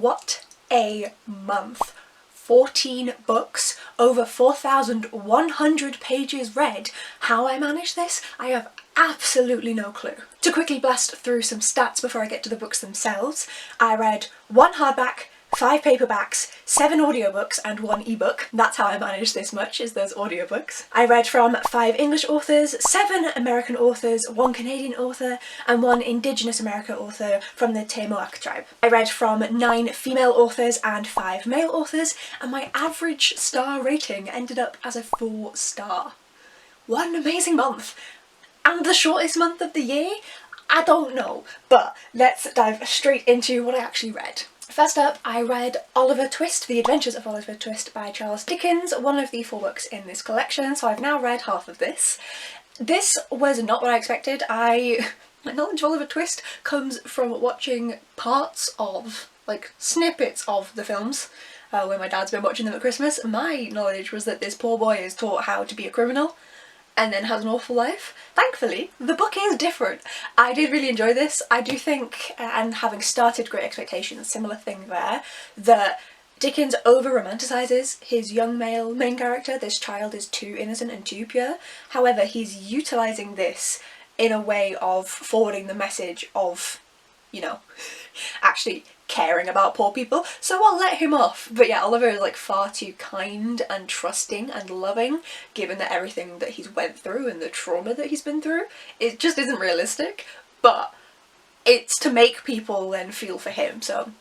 What a month. 14 books, over 4,100 pages read. How I manage this, I have absolutely no clue. To quickly blast through some stats before I get to the books themselves, I read 1 hardback, 5 paperbacks, 7 audiobooks and 1 ebook. That's how I manage this much, is those audiobooks. I read from 5 English authors, 7 American authors, 1 Canadian author and 1 Indigenous America author from the Tiamoak tribe. I read from 9 female authors and 5 male authors, and my average star rating ended up as a 4 star. What an amazing month! And the shortest month of the year? I don't know, but let's dive straight into what I actually read. First up, I read Oliver Twist, The Adventures of Oliver Twist by Charles Dickens, one of the 4 books in this collection, so I've now read half of this. This was not what I expected. My knowledge of Oliver Twist comes from watching parts of, like, snippets of the films, when my dad's been watching them at Christmas. My knowledge was that this poor boy is taught how to be a criminal and then has an awful life. Thankfully, the book is different. I did really enjoy this. I do think, and having started Great Expectations, similar thing there, that Dickens over-romanticises his young male main character. This child is too innocent and too pure. However, he's utilising this in a way of forwarding the message of, you know, actually caring about poor people, so I'll let him off. But yeah, Oliver is like far too kind and trusting and loving, given that everything that he's went through and the trauma that he's been through, it just isn't realistic, but it's to make people then feel for him, so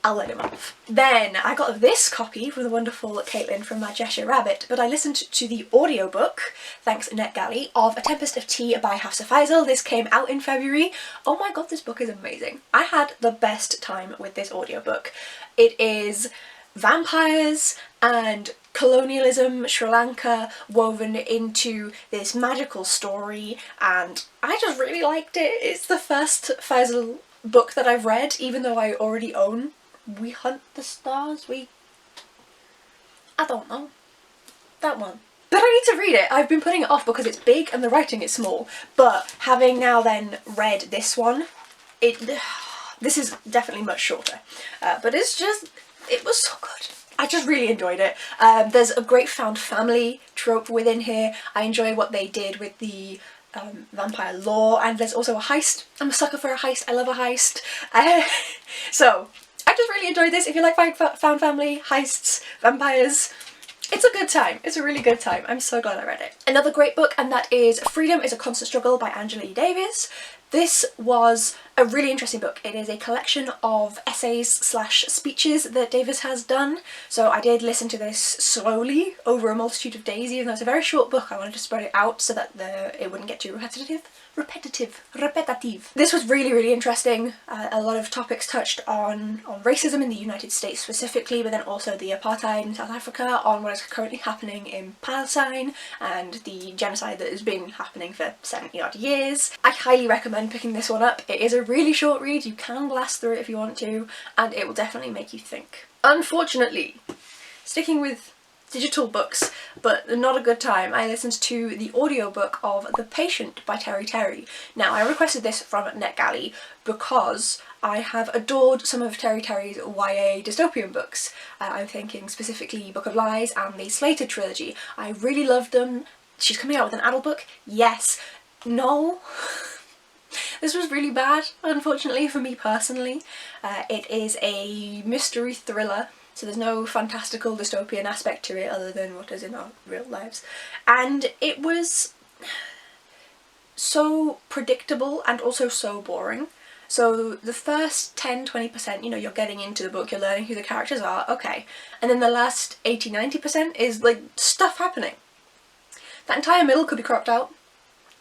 I'll let him off. Then I got this copy from the wonderful Caitlin from My Cheshire Rabbit, but I listened to the audiobook, thanks Nnedi, of A Tempest of Tea by Hafsah Faizal. This came out in February. Oh my god, this book is amazing. I had the best time with this audiobook. It is vampires and colonialism, Sri Lanka, woven into this magical story, and I just really liked it. It's the first Faizal book that I've read, even though I already own We Hunt the Stars, I don't know, that one. But I need to read it. I've been putting it off because it's big and the writing is small, but having now then read this one, this is definitely much shorter, but it was so good. I just really enjoyed it. There's a great found family trope within here. I enjoy what they did with the vampire lore, and there's also a heist. I'm a sucker for a heist. I love a heist. So I just really enjoyed this. If you like found family, heists, vampires, it's a good time. It's a really good time. I'm so glad I read it. Another great book, and that is Freedom is a Constant Struggle by Angela E. Davis. This was a really interesting book. It is a collection of essays slash speeches that Davis has done. So I did listen to this slowly over a multitude of days, even though it's a very short book. I wanted to spread it out so that it wouldn't get too repetitive. This was really, really interesting. A lot of topics touched on racism in the United States specifically, but then also the apartheid in South Africa, on what is currently happening in Palestine, and the genocide that has been happening for 70 odd years. I highly recommend picking this one up. It is a really short read. You can blast through it if you want to, and it will definitely make you think. Unfortunately, sticking with digital books, but not a good time, I listened to the audiobook of The Patient by Teri. Now, I requested this from Nnedi because I have adored some of Teri's YA dystopian books. I'm thinking specifically Book of Lies and the Slated trilogy. I really loved them. She's coming out with an adult book? Yes. No. This was really bad, unfortunately, for me personally. It is a mystery thriller, so there's no fantastical dystopian aspect to it other than what is in our real lives. And it was so predictable and also so boring. So the first 10-20%, you know, you're getting into the book, you're learning who the characters are, okay. And then the last 80-90% is like stuff happening. That entire middle could be cropped out.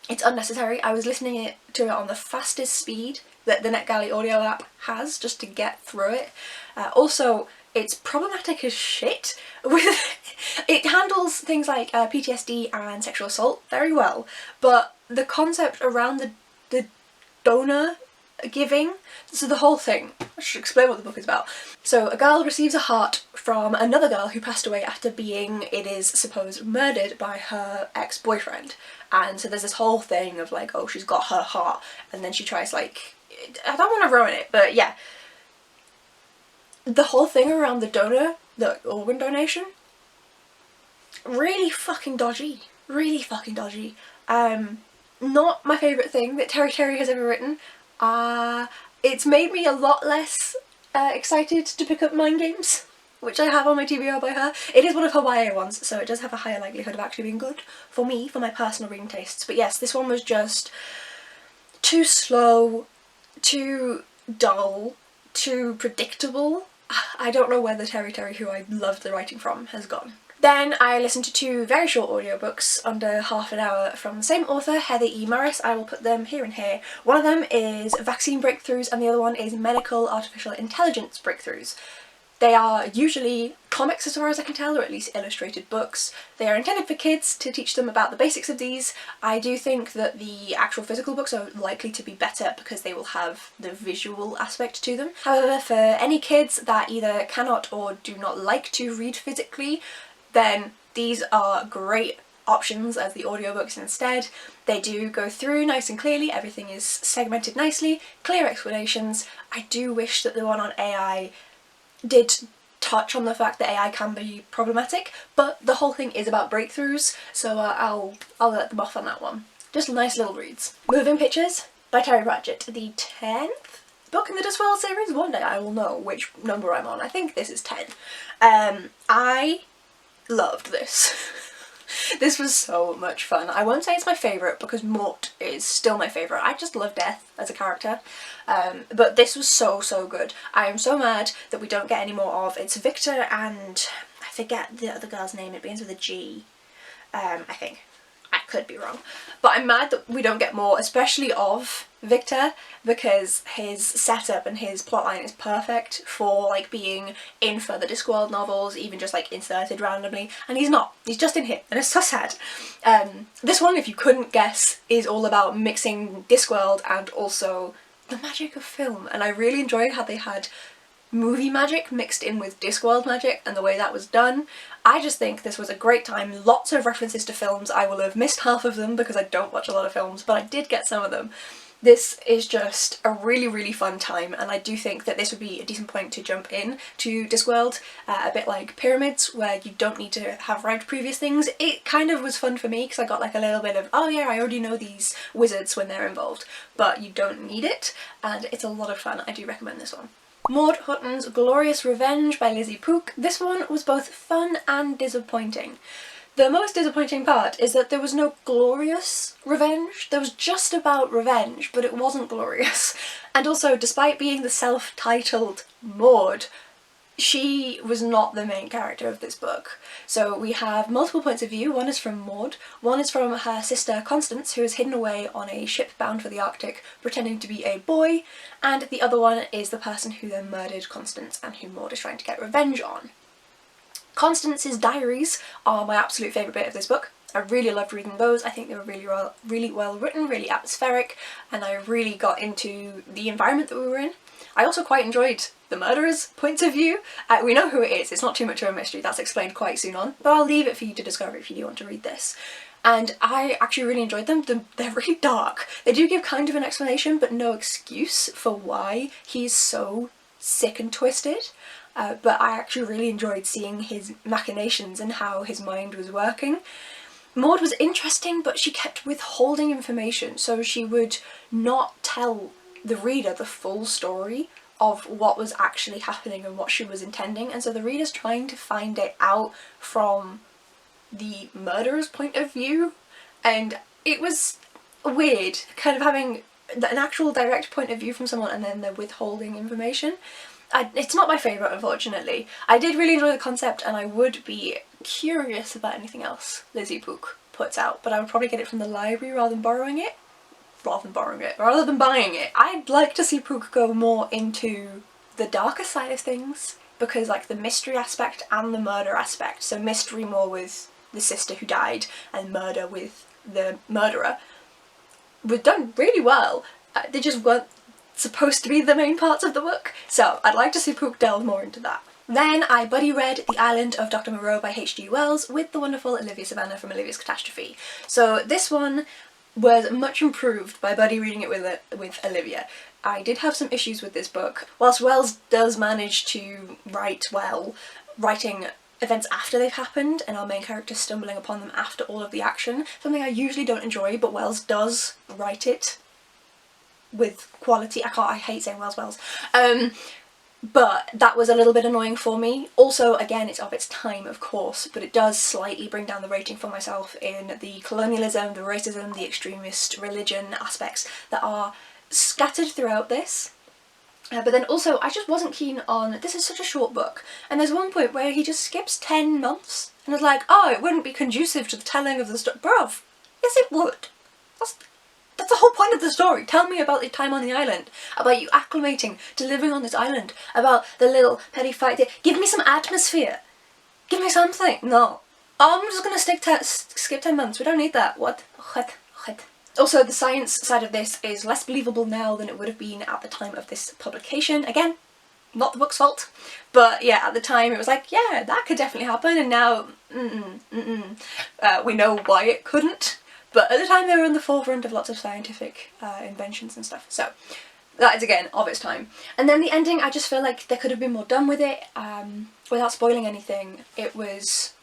It's unnecessary. I was listening to it on the fastest speed that the Nnedi audio app has just to get through it. Also, it's problematic as shit. It handles things like PTSD and sexual assault very well, but the concept around the donor giving, so the whole thing, I should explain what the book is about. So a girl receives a heart from another girl who passed away after being, it is supposed, murdered by her ex-boyfriend. And so there's this whole thing of like, oh, she's got her heart, and then she tries like, I don't want to ruin it, but yeah. the whole thing around the organ donation, really fucking dodgy. Really fucking dodgy. Not my favourite thing that Teri has ever written. It's made me a lot less excited to pick up Mind Games, which I have on my TBR by her. It is one of her YA ones, so it does have a higher likelihood of actually being good for me, for my personal reading tastes. But yes, this one was just too slow, too dull, too predictable. I don't know where the Teri who I loved the writing from has gone. Then I listened to 2 very short audiobooks under half an hour from the same author, Heather E. Morris. I will put them here and here. One of them is Vaccine Breakthroughs and the other one is Medical Artificial Intelligence Breakthroughs. They are usually comics as far as I can tell, or at least illustrated books. They are intended for kids to teach them about the basics of these. I do think that the actual physical books are likely to be better because they will have the visual aspect to them. However, for any kids that either cannot or do not like to read physically, then these are great options as the audiobooks instead. They do go through nice and clearly, everything is segmented nicely, clear explanations. I do wish that the one on AI did touch on the fact that AI can be problematic, but the whole thing is about breakthroughs, so I'll let them off on that one. Just nice little reads. Moving Pictures by Terry Pratchett, the 10th book in the Discworld series. One day I will know which number I'm on. I think this is 10. I loved this. This was so much fun. I won't say it's my favourite because Mort is still my favourite. I just love Death as a character. But this was so good. I am so mad that we don't get any more of. It's Victor and I forget the other girl's name. It begins with a G. I think. I could be wrong. But I'm mad that we don't get more, especially of Victor, because his setup and his plotline is perfect for like being in further Discworld novels, even just like inserted randomly, and he's not. He's just in here, and it's so sad. This one, if you couldn't guess, is all about mixing Discworld and also the magic of film, and I really enjoyed how they had movie magic mixed in with Discworld magic and the way that was done. I just think this was a great time. Lots of references to films. I will have missed half of them because I don't watch a lot of films, but I did get some of them. This is just a really fun time, and I do think that this would be a decent point to jump in to Discworld, a bit like Pyramids, where you don't need to have read previous things. It kind of was fun for me because I got like a little bit of, oh yeah, I already know these wizards when they're involved, but you don't need it, and it's a lot of fun. I do recommend this one. Maude Horton's Glorious Revenge by Lizzie Pook. This one was both fun and disappointing. The most disappointing part is that there was no glorious revenge. There was just about revenge, but it wasn't glorious. And also, despite being the self-titled Maude, she was not the main character of this book. So we have multiple points of view. One is from Maude, one is from her sister Constance, who is hidden away on a ship bound for the Arctic pretending to be a boy, and the other one is the person who then murdered Constance and who Maude is trying to get revenge on. Constance's diaries are my absolute favourite bit of this book. I really loved reading those. I think they were really well written, really atmospheric, and I really got into the environment that we were in. I also quite enjoyed the murderer's points of view. We know who it is, it's not too much of a mystery, that's explained quite soon on, but I'll leave it for you to discover if you do want to read this. And I actually really enjoyed them. They're really dark. They do give kind of an explanation, but no excuse for why he's so sick and twisted. But I actually really enjoyed seeing his machinations and how his mind was working. Maude was interesting, but she kept withholding information, so she would not tell the reader the full story of what was actually happening and what she was intending, and so the reader's trying to find it out from the murderer's point of view, and it was weird, kind of having an actual direct point of view from someone and then they're withholding information. It's not my favourite, unfortunately. I did really enjoy the concept and I would be curious about anything else Lizzie Pook puts out, but I would probably get it from the library rather than buying it. I'd like to see Pook go more into the darker side of things, because like the mystery aspect and the murder aspect, so mystery more with the sister who died and murder with the murderer, were done really well. They just weren't supposed to be the main parts of the book, so I'd like to see Pook delve more into that. Then I buddy read The Island of Dr. Moreau by H.G. Wells with the wonderful Olivia Savannah from Olivia's Catastrophe. So this one was much improved by buddy reading it with Olivia. I did have some issues with this book. Whilst Wells does manage to write well, writing events after they've happened and our main character stumbling upon them after all of the action, something I usually don't enjoy, but Wells does write it with quality. I hate saying Wells. But that was a little bit annoying for me. Also, again, it's of its time, of course, but it does slightly bring down the rating for myself in the colonialism, the racism, the extremist religion aspects that are scattered throughout this. But then also, I just wasn't keen on, this is such a short book, and there's one point where he just skips 10 months, and is like, oh, it wouldn't be conducive to the telling of the story. Bruv, yes it would. That's the whole point of the story. Tell me about your time on the island, about you acclimating to living on this island, about the little petty fight. Give me some atmosphere. Give me something. No. Oh, I'm just gonna skip 10 months. We don't need that. What? Also, the science side of this is less believable now than it would have been at the time of this publication. Again, not the book's fault. But yeah, at the time it was like, yeah, that could definitely happen, and now, we know why it couldn't. But at the time they were in the forefront of lots of scientific inventions and stuff, so that is again of its time. And then the ending, I just feel like there could have been more done with it, without spoiling anything. It was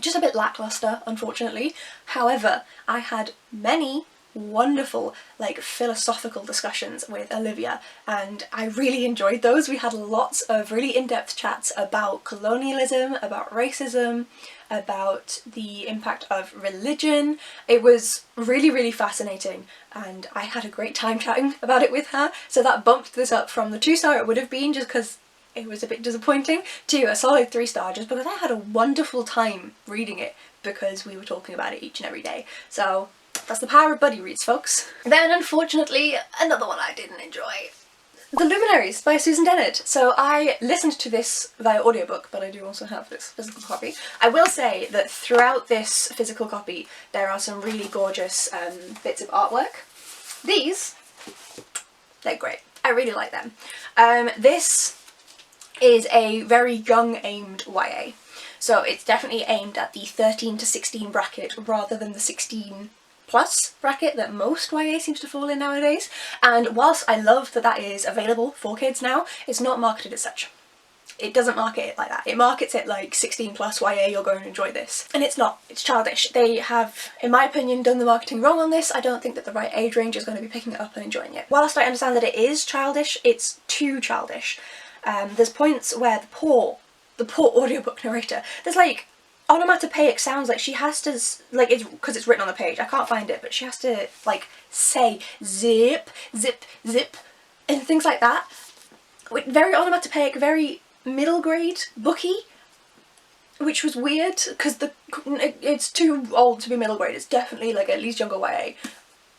just a bit lackluster, unfortunately. However, I had many wonderful, like, philosophical discussions with Olivia, and I really enjoyed those. We had lots of really in-depth chats about colonialism, about racism, about the impact of religion. It was really, really fascinating, and I had a great time chatting about it with her, so that bumped this up from the 2-star it would have been, just because it was a bit disappointing, to a solid 3-star, just because I had a wonderful time reading it, because we were talking about it each and every day. So that's the power of buddy reads, folks. Then, unfortunately, another one I didn't enjoy. The Luminaries by Susan Dennard. So I listened to this via audiobook, but I do also have this physical copy. I will say that throughout this physical copy there are some really gorgeous bits of artwork. These, they're great. I really like them. This is a very young-aimed YA. So it's definitely aimed at the 13 to 16 bracket rather than the 16 plus bracket that most YA seems to fall in nowadays, and whilst I love that that is available for kids now, it's not marketed as such. It doesn't market it like that. It markets it like 16 plus YA, you're going to enjoy this. And it's not. It's childish. They have, in my opinion, done the marketing wrong on this. I don't think that the right age range is going to be picking it up and enjoying it. Whilst I understand that it is childish, it's too childish. There's points where the poor audiobook narrator, there's like onomatopoeic sounds, like she has to, like, it's because it's written on the page, I can't find it, but she has to like say zip, zip, zip, and things like that. Very onomatopoeic, very middle grade booky, which was weird because it's too old to be middle grade. It's definitely like at least younger YA.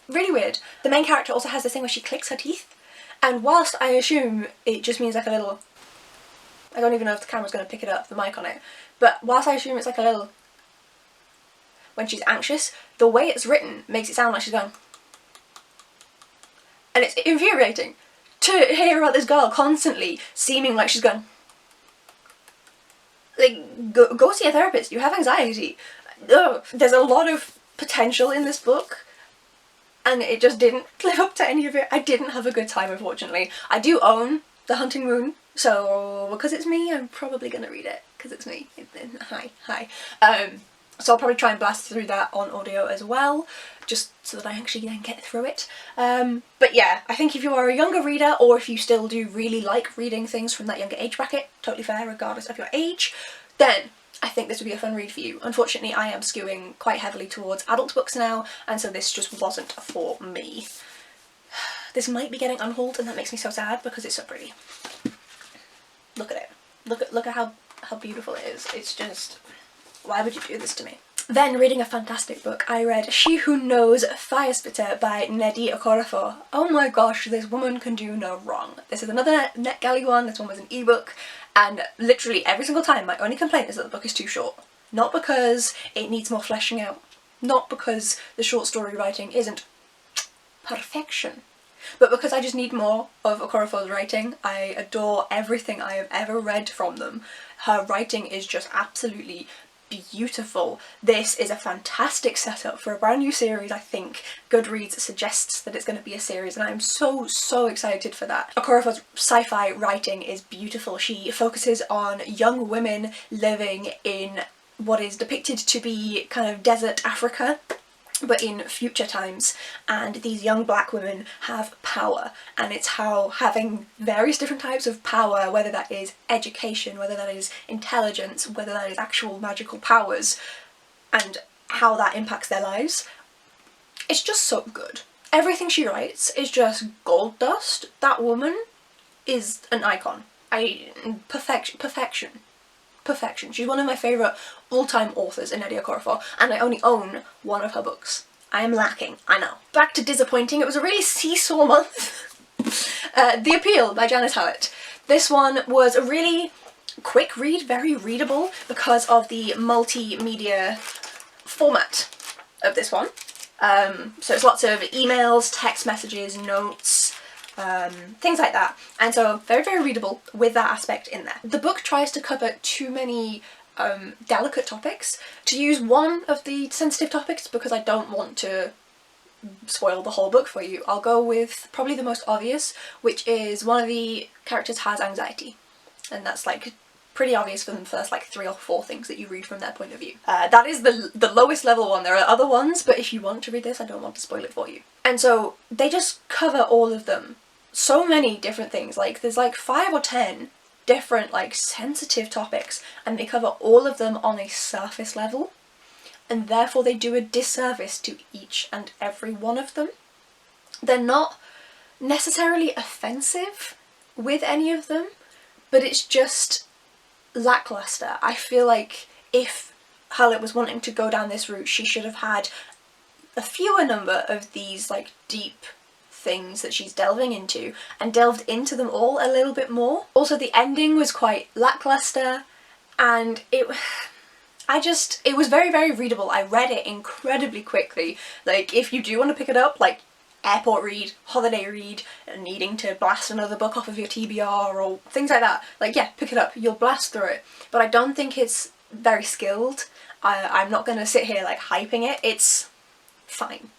Really weird. The main character also has this thing where she clicks her teeth, and whilst I assume it just means like a little, I don't even know if the camera's going to pick it up, the mic on it, but whilst I assume it's like a little, when she's anxious, the way it's written makes it sound like she's going, and it's infuriating to hear about this girl constantly seeming like she's going. Like, go see a therapist, you have anxiety. Ugh. There's a lot of potential in this book, and it just didn't live up to any of it. I didn't have a good time, unfortunately. I do own The Hunting Moon, so because it's me, I'm probably gonna read it, because it's me. Hi. So I'll probably try and blast through that on audio as well, just so that I actually then get through it. But yeah, I think if you are a younger reader, or if you still do really like reading things from that younger age bracket, totally fair regardless of your age, then I think this would be a fun read for you. Unfortunately, I am skewing quite heavily towards adult books now, and so this just wasn't for me. This might be getting unhauled, and that makes me so sad because it's so pretty. Look at it. Look at how beautiful it is. It's just, why would you do this to me? Then, reading a fantastic book, I read She Who Knows Firespitter by Nnedi Okorafor. Oh my gosh, this woman can do no wrong. This is another NetGalley one. This one was an ebook, and literally every single time my only complaint is that the book is too short. Not because it needs more fleshing out, not because the short story writing isn't perfection, but because I just need more of Okorafor's writing. I adore everything I have ever read from them. Her writing is just absolutely beautiful. This is a fantastic setup for a brand new series. I think Goodreads suggests that it's going to be a series, and I'm so excited for that. Okorafor's sci-fi writing is beautiful. She focuses on young women living in what is depicted to be kind of desert Africa, but in future times, and these young black women have power, and it's how having various different types of power, whether that is education, whether that is intelligence, whether that is actual magical powers, and how that impacts their lives. It's just so good. Everything she writes is just gold dust. That woman is an icon. Perfection. She's one of my favourite all-time authors, Nnedi Okorafor, and I only own one of her books. I am lacking, I know. Back to disappointing. It was a really seesaw month. The Appeal by Janice Hallett. This one was a really quick read, very readable because of the multimedia format of this one. So it's lots of emails, text messages, notes, things like that, and so very readable with that aspect in there. The book tries to cover too many delicate topics. To use one of the sensitive topics, because I don't want to spoil the whole book for you, I'll go with probably the most obvious, which is one of the characters has anxiety, and that's like pretty obvious from the first like 3 or 4 things that you read from their point of view. That is the lowest level one. There are other ones, but if you want to read this, I don't want to spoil it for you. And so they just cover all of them. So many different things, like there's like 5 or 10 different like sensitive topics, and they cover all of them on a surface level, and therefore they do a disservice to each and every one of them. They're not necessarily offensive with any of them, but it's just lackluster. I feel like if Hallett was wanting to go down this route, she should have had a fewer number of these like deep things that she's delving into, and delved into them all a little bit more. Also, the ending was quite lackluster, and it was very readable. I read it incredibly quickly. Like, if you do want to pick it up, like airport read, holiday read, needing to blast another book off of your TBR or things like that, like yeah, pick it up, you'll blast through it. But I don't think it's very skilled. I'm not gonna sit here like hyping it. It's fine.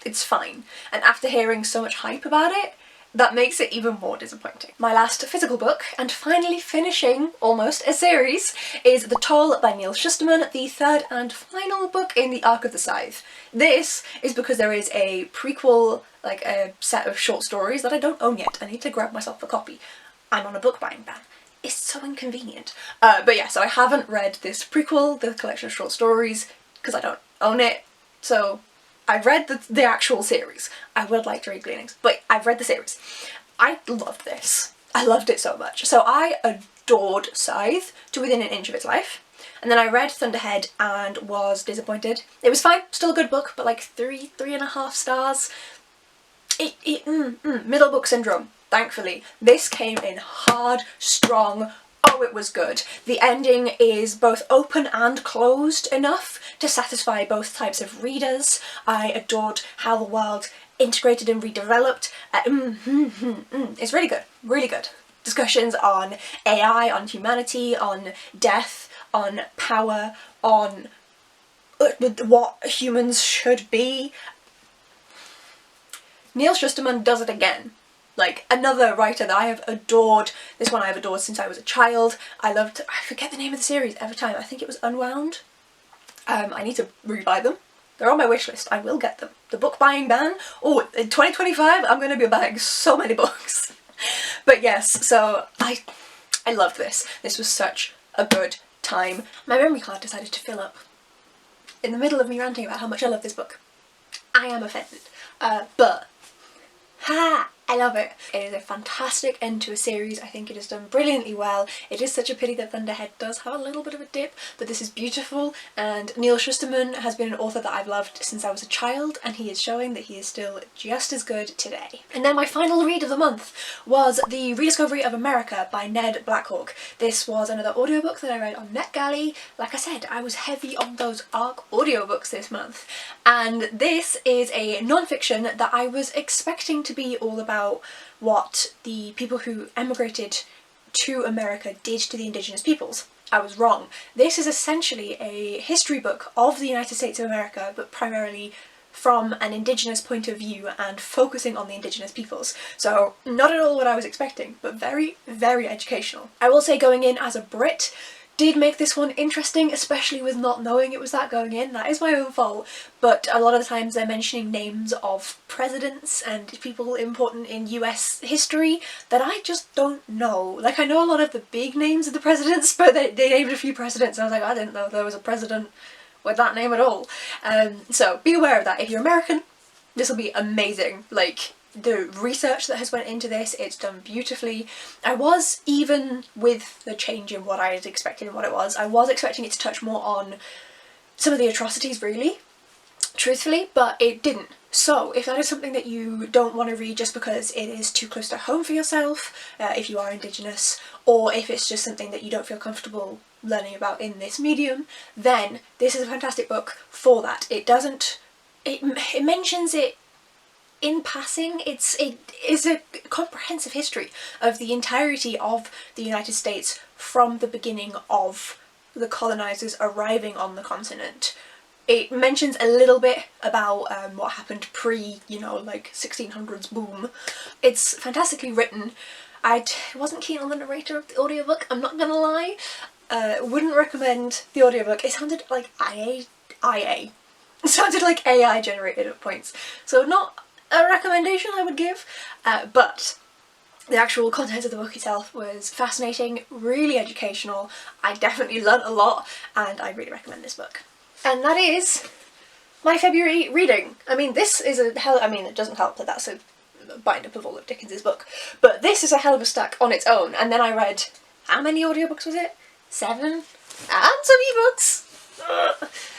It's fine. And after hearing so much hype about it, that makes it even more disappointing. My last physical book, and finally finishing almost a series, is The Toll by Neal Shusterman, the 3rd and final book in the Arc of the Scythe. This is because there is a prequel, like a set of short stories that I don't own yet. I need to grab myself a copy. I'm on a book buying ban. It's so inconvenient. But yeah, so I haven't read this prequel, the collection of short stories, because I don't own it, so I've read the actual series. I would like to read Gleanings, but I've read the series. I loved this. I loved it so much. So I adored Scythe to within an inch of its life. And then I read Thunderhead and was disappointed. It was fine, still a good book, but like 3.5 stars. Middle book syndrome, thankfully. This came in hard, strong. Oh, it was good. The ending is both open and closed enough to satisfy both types of readers. I adored how the world integrated and redeveloped. It's really good, really good. Discussions on AI, on humanity, on death, on power, on what humans should be. Neal Shusterman does it again. Like, another writer that I have adored. This one I have adored since I was a child. I forget the name of the series every time. I think it was Unwound. I need to rebuy them. They're on my wish list. I will get them. The book buying ban. Oh, in 2025 I'm going to be buying so many books. But yes, so I loved this. This was such a good time. My memory card decided to fill up in the middle of me ranting about how much I love this book. I am offended. But I love it. It is a fantastic end to a series. I think it is done brilliantly well. It is such a pity that Thunderhead does have a little bit of a dip, but this is beautiful, and Neal Shusterman has been an author that I've loved since I was a child, and he is showing that he is still just as good today. And then my final read of the month was The Rediscovery of America by Ned Blackhawk. This was another audiobook that I read on NetGalley. Like I said, I was heavy on those ARC audiobooks this month, and this is a non-fiction that I was expecting to be all about what the people who emigrated to America did to the indigenous peoples. I was wrong. This is essentially a history book of the United States of America, but primarily from an Indigenous point of view and focusing on the Indigenous peoples. So not at all what I was expecting, but very, very educational. I will say, going in as a Brit did make this one interesting, especially with not knowing it was that going in. That is my own fault, but a lot of the times they're mentioning names of presidents and people important in US history that I just don't know. Like, I know a lot of the big names of the presidents, but they named a few presidents and I was like, I didn't know there was a president with that name at all. So be aware of that. If you're American, this will be amazing. Like, the research that has went into this, it's done beautifully. I was, even with the change in what I had expected and what it was, I was expecting it to touch more on some of the atrocities, really, truthfully, but it didn't. So if that is something that you don't want to read just because it is too close to home for yourself, if you are Indigenous, or if it's just something that you don't feel comfortable learning about in this medium, then this is a fantastic book for that. It mentions it in passing. It is a comprehensive history of the entirety of the United States from the beginning of the colonizers arriving on the continent. It mentions a little bit about what happened pre, like 1600s boom. It's fantastically written. I wasn't keen on the narrator of the audiobook, I'm not gonna lie. Wouldn't recommend the audiobook. It sounded like IA. It sounded like AI generated at points. So not a recommendation I would give, but the actual content of the book itself was fascinating, really educational. I definitely learnt a lot and I really recommend this book. And that is my February reading. I mean, this is it doesn't help that that's a bind-up of all of Dickens's book, but this is a hell of a stack on its own. And then I read, how many audiobooks was it? 7? And some ebooks!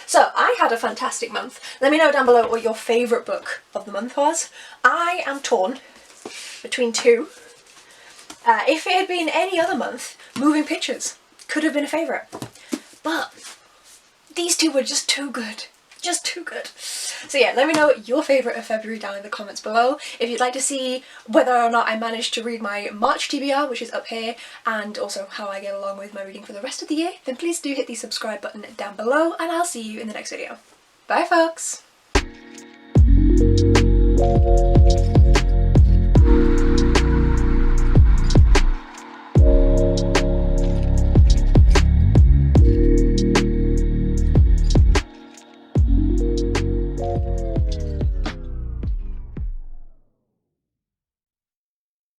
So I had a fantastic month. Let me know down below what your favourite book of the month was. I am torn between two. If it had been any other month, Moving Pictures could have been a favourite. But these two were just too good. Just too good. So yeah, let me know your favourite of February down in the comments below. If you'd like to see whether or not I managed to read my March TBR, which is up here, and also how I get along with my reading for the rest of the year, then please do hit the subscribe button down below and I'll see you in the next video. Bye folks!